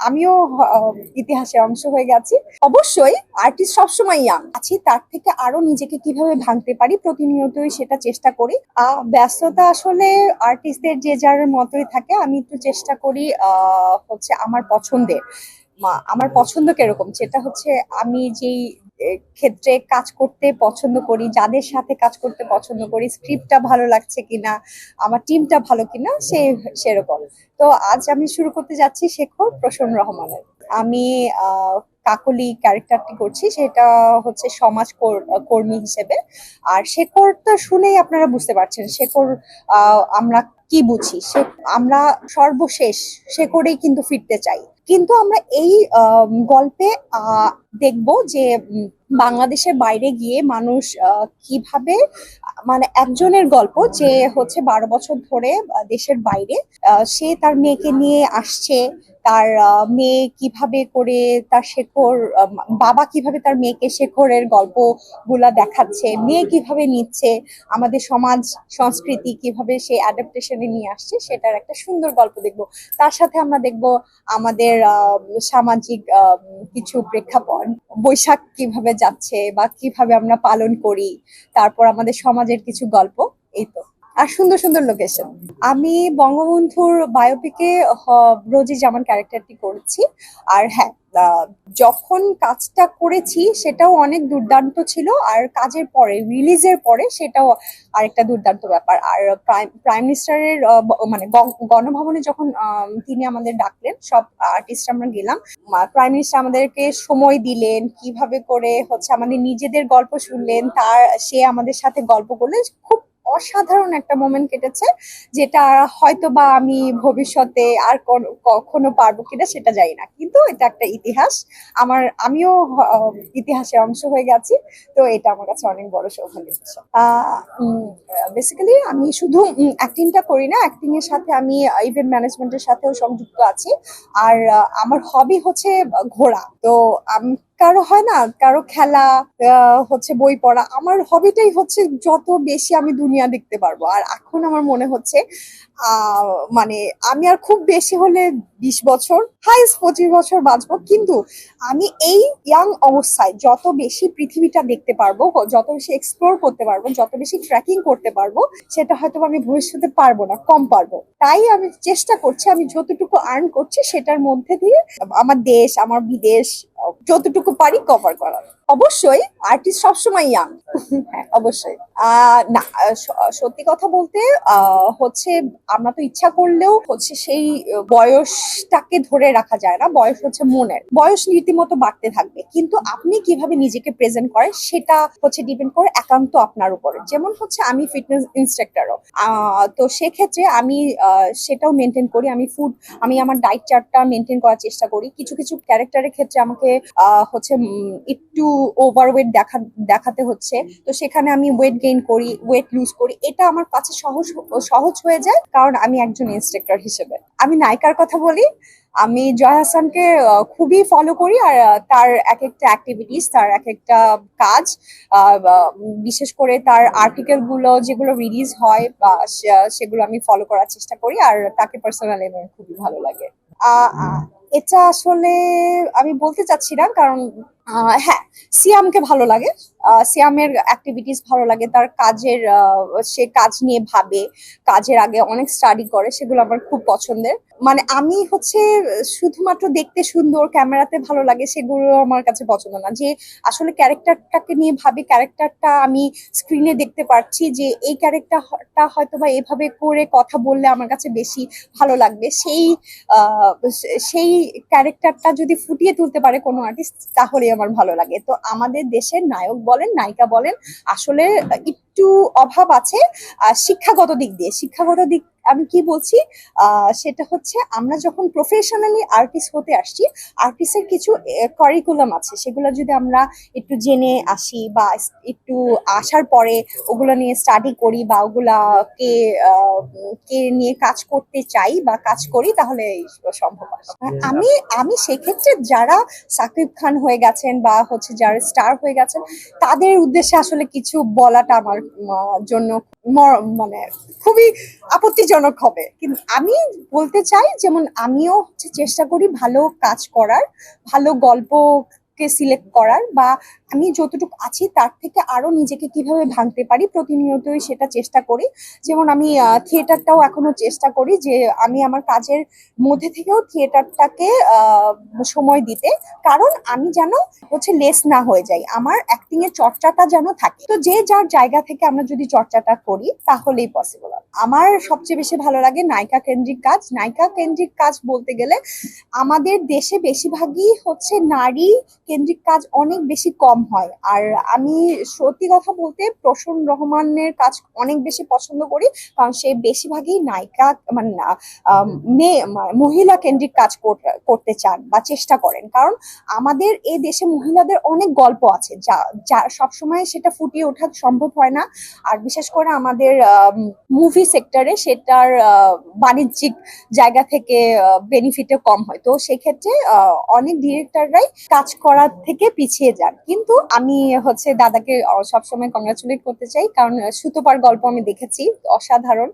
আমিও ইতিহাসের অংশ হয়ে গেছি। অবশ্যই আর্টিস্ট সবসময় ইয়াং আছি, তার থেকে আরো নিজেকে কিভাবে ভাঙতে পারি প্রতিনিয়তই সেটা চেষ্টা করি। ব্যস্ততা আসলে আর্টিস্টদের যে যার মতোই থাকে, আমি একটু চেষ্টা করি হচ্ছে আমার পছন্দ কিরকম, যেটা হচ্ছে আমি যেই ক্ষেত্রে কাজ করতে পছন্দ করি, যাদের সাথে কাজ করতে পছন্দ করি, স্ক্রিপ্টটা ভালো লাগছে কিনা, আমার টিমটা ভালো কিনা, সেরকম। তো আজ আমি শুরু করতে যাচ্ছি শেখর প্রসন্ন রহমানের। আমি কাকলি ক্যারেক্টারটি করছি, সেটা হচ্ছে কর্মী হিসেবে। আর শেখরটা শুনেই আপনারা বুঝতে পারছেন শেখর আমরা কি বুঝি, আমরা সর্বশেষ শেখরেই কিন্তু ফিরতে চাই। কিন্তু আমরা এই গল্পে দেখব যে বাংলাদেশের বাইরে গিয়ে মানুষ কিভাবে, মানে একজনের গল্প যে হচ্ছে 12 বছর ধরে দেশের বাইরে, সে তার মেয়েকে নিয়ে আসছে। তার মেয়ে কিভাবে করে তার বাবা কিভাবে তার মেয়েকে শেখরের গল্পগুলা দেখাচ্ছে, মেয়ে কিভাবে নিচ্ছে, আমাদের সমাজ সংস্কৃতি কিভাবে সে অ্যাডাপ্টেশনে নিয়ে আসছে, সেটার একটা সুন্দর গল্প দেখব। তার সাথে আমরা দেখব আমাদের সামাজিক কিছু প্রেক্ষাপট, বৈশাখ কিভাবে যাচ্ছে বা কিভাবে আমরা পালন করি, তারপর আমাদের সমাজের কিছু গল্প, এই তো। আর সুন্দর সুন্দর লোকেশন। আমি বঙ্গবন্ধুর বায়োপিকে রোজি জামান ক্যারেক্টারটি করেছি। আর হ্যাঁ, আহ, যখন কাজটা করেছি সেটাও অনেক দুর্দান্ত ছিল, আর কাজের পরে, রিলিজের পরে, সেটাও আরেকটা দুর্দান্ত ব্যাপার। আর প্রাইম মিনিস্টারের মানে গণভবনে যখন তিনি আমাদের ডাকলেন, সব আর্টিস্ট আমরা গেলাম, প্রাইম মিনিস্টার আমাদেরকে সময় দিলেন, কিভাবে করে হচ্ছে আমাদের নিজেদের গল্প শুনলেন, সে আমাদের সাথে গল্প করলেন। খুব অসাধারণ একটা মোমেন্ট কেটেছে, যেটা হয়তো বা আমি ভবিষ্যতে আর কখনো পারবো কিনা সেটা জানি না, কিন্তু এটা একটা ইতিহাস। আমিও ইতিহাসের অংশ হয়ে গেছি। তো এটা আমার কাছে অনেক বড় সৌভাগ্যের বিষয়। বেসিক্যালি আমি শুধু অ্যাক্টিংটা করি না, অ্যাক্টিং এর সাথে আমি ইভেন্ট ম্যানেজমেন্টের সাথেও সংযুক্ত আছি। আর আমার হবি হচ্ছে ঘোরা। তো কারো হয় না, কারো খেলা, হচ্ছে বই পড়া, আমার হবিটাই হচ্ছে যত বেশি আমি দুনিয়া দেখতে পারবো। আর এখন আমার মনে হচ্ছে আহ মানে আমি আর খুব বেশি হলে 20 বছর, হাইস্ট 25 বছর বাঁচবো, কিন্তু আমি এই ইয়াং অবস্থায় যত বেশি পৃথিবীটা দেখতে পারবো, যত বেশি এক্সপ্লোর করতে পারবো, যত বেশি ট্রেকিং করতে পারবো, সেটা হয়তো আমি ভবিষ্যতে পারবো না, কম পারবো। তাই আমি চেষ্টা করছি, আমি যতটুকু আর্ন করছি সেটার মধ্যে দিয়ে আমার দেশ, আমার বিদেশ, যতটুকু পারি কভার করার। অবশ্যই আর্টিস্ট সবসময় ইয়াং। হ্যাঁ, অবশ্যই। না, সত্যি কথা বলতে হচ্ছে আমরা তো ইচ্ছা করলেও হচ্ছে সেই বয়সটাকে ধরে রাখা যায় না। বয়স হচ্ছে মনের বয়স, রীতিমতো বাড়তে থাকবে, কিন্তু আপনি কিভাবে নিজেকে প্রেজেন্ট করেন সেটা হচ্ছে ডিপেন্ড করে একান্ত আপনার উপরে। যেমন হচ্ছে আমি ফিটনেস ইনস্ট্রাক্টরও, তো সেক্ষেত্রে আমি সেটাও মেনটেন করি। আমি আমার ডায়েট চার্টটা মেনটেন করার চেষ্টা করি। কিছু কিছু ক্যারেক্টারের ক্ষেত্রে আমাকে হচ্ছে একটু ওভারওয়েট দেখাতে হচ্ছে, তো সেখানে আমি ওয়েট গেইন করি, ওয়েট লুজ করি। এটা আমার কাছে সহজ সহজ হয়ে যায়, কারণ আমি একজন ইনস্ট্রাক্টর হিসেবে। আমি নায়িকার কথা বলি, আমি জয়া হাসানকে খুবই ফলো করি। আর তার এক একটা অ্যাক্টিভিটিস, তার এক একটা কাজ, বিশেষ করে তার আর্টিকেল গুলো যেগুলো রিলিজ হয় বা সেগুলো আমি ফলো করার চেষ্টা করি। আর তাকে পার্সোনালি আমার খুবই ভালো লাগে। এটা আসলে আমি বলতে চাচ্ছি না, কারণ হ্যাঁ, সিয়ামকে ভালো লাগে। সিয়ামের অ্যাক্টিভিটিস ভালো লাগে, তার কাজের সে কাজ নিয়ে ভাবে, কাজের আগে অনেক স্টাডি করে, সেগুলো আমার খুব পছন্দের। মানে আমি হচ্ছে শুধুমাত্র দেখতে সুন্দর, ক্যামেরাতে ভালো লাগে, সেগুলো আমার কাছে পছন্দ না। যে আসলে ক্যারেক্টারটাকে নিয়ে ভাবি, ক্যারেক্টারটা আমি স্ক্রিনে দেখতে পাচ্ছি যে এই ক্যারেক্টারটা হয়তো বা এভাবে করে কথা বললে আমার কাছে বেশি ভালো লাগবে, সেই ক্যারেক্টারটা যদি ফুটিয়ে তুলতে পারে কোনো আর্টিস্ট, তাহলে আমার ভালো লাগে। তো আমাদের দেশের নায়ক বলেন, নায়িকা বলেন, আসলে একটু অভাব আছে শিক্ষাগত দিক। আমি কি বলছি, সেটা হচ্ছে আমরা যখন প্রফেশনালি আর্টিস্ট হতে আসছি, আর্টিস্টের কিছু কারিকুলাম আছে, সেগুলো যদি আমরা একটু জেনে আসি বা একটু আসার পরে ওগুলো নিয়ে স্টাডি করি বা ওগুলাকে কে নিয়ে কাজ করতে চাই বা কাজ করি, তাহলে সম্ভব। আমি আমি সেক্ষেত্রে যারা সাকিব খান হয়ে গেছেন বা হচ্ছে যারা স্টার হয়ে গেছেন, তাদের উদ্দেশ্যে আসলে কিছু বলাটা আমার জন্য মানে খুবই আপত্তিজনক হবে। কিন্তু আমি বলতে চাই, যেমন আমিও হচ্ছে চেষ্টা করি ভালো কাজ করার, ভালো গল্পকে সিলেক্ট করার, বা আমি যতটুকু আছি তার থেকে আরো নিজেকে কিভাবে ভাঙতে পারি প্রতিনিয়তই সেটা চেষ্টা করি। যেমন আমি থিয়েটারটাও এখনো চেষ্টা করি যে আমি আমার কাজের মধ্যে থেকেও থিয়েটারটাকে সময় দিতে, কারণ আমি যেন হচ্ছে লেস না হয়ে যাই, আমার অ্যাক্টিং এর চর্চাটা যেন থাকে। তো যে যার জায়গা থেকে আমরা যদি চর্চাটা করি তাহলেই পসিবল। আমার সবচেয়ে বেশি ভালো লাগে নায়িকা কেন্দ্রিক কাজ। নায়িকা কেন্দ্রিক কাজ বলতে গেলে আমাদের দেশে বেশিরভাগই হচ্ছে নারী কেন্দ্রিক কাজ অনেক বেশি কম হয়। আর আমি সত্যি কথা বলতে প্রসূন রহমানের কাজ অনেক বেশি পছন্দ করি, কারণ সে বেশিরভাগই নায়িকা মানে মেয়ে মহিলা কেন্দ্রিক কাজ করতে চান বা চেষ্টা করেন। কারণ আমাদের এই দেশে মহিলাদের অনেক গল্প আছে যা যা সবসময় সেটা ফুটিয়ে ওঠা সম্ভব হয় না। আর বিশেষ করে আমাদের মুভি সেক্টরে সেটার বাণিজ্যিক জায়গা থেকে বেনিফিটও কম হয়। তো সেক্ষেত্রে অনেক ডিরেক্টররাই কাজ করার থেকে পিছিয়ে যান। কিন্তু আমি হচ্ছে দাদাকে সবসময় কংগ্রাচুলেট করতে চাই, কারণ সুতোপার গল্প আমি দেখেছি, অসাধারণ।